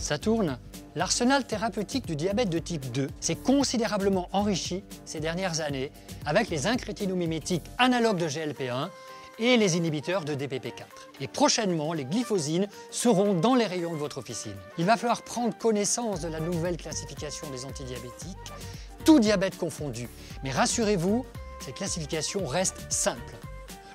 Ça tourne. L'arsenal thérapeutique du diabète de type 2 s'est considérablement enrichi ces dernières années avec les incrétinomimétiques analogues de GLP-1 et les inhibiteurs de DPP-4. Et prochainement, les glyphosines seront dans les rayons de votre officine. Il va falloir prendre connaissance de la nouvelle classification des antidiabétiques, tout diabète confondu. Mais rassurez-vous, cette classification reste simple.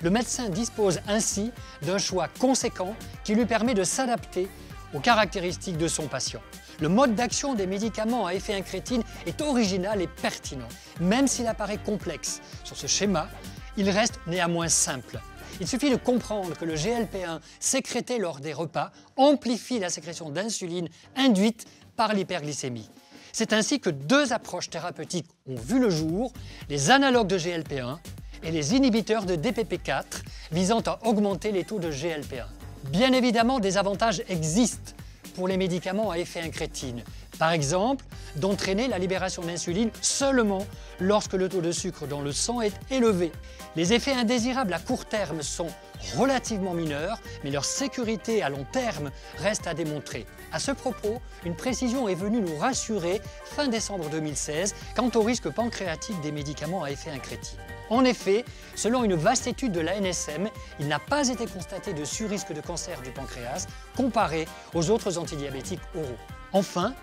Le médecin dispose ainsi d'un choix conséquent qui lui permet de s'adapter aux caractéristiques de son patient. Le mode d'action des médicaments à effet incrétine est original et pertinent. Même s'il apparaît complexe sur ce schéma, il reste néanmoins simple. Il suffit de comprendre que le GLP-1 sécrété lors des repas amplifie la sécrétion d'insuline induite par l'hyperglycémie. C'est ainsi que deux approches thérapeutiques ont vu le jour, les analogues de GLP-1 et les inhibiteurs de DPP-4 visant à augmenter les taux de GLP-1. Bien évidemment, des avantages existent pour les médicaments à effet incrétine. Par exemple, d'entraîner la libération d'insuline seulement lorsque le taux de sucre dans le sang est élevé. Les effets indésirables à court terme sont relativement mineurs, mais leur sécurité à long terme reste à démontrer. À ce propos, une précision est venue nous rassurer fin décembre 2016 quant au risque pancréatique des médicaments à effet incrétine. En effet, selon une vaste étude de l'ANSM, il n'a pas été constaté de surrisque de cancer du pancréas comparé aux autres antidiabétiques oraux. Enfin,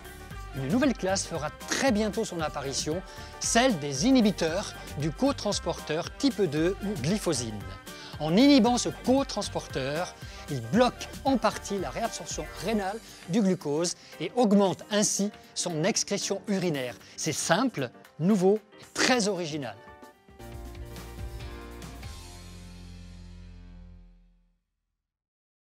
une nouvelle classe fera très bientôt son apparition, celle des inhibiteurs du cotransporteur type 2 ou glyphosine. En inhibant ce cotransporteur, il bloque en partie la réabsorption rénale du glucose et augmente ainsi son excrétion urinaire. C'est simple, nouveau et très original.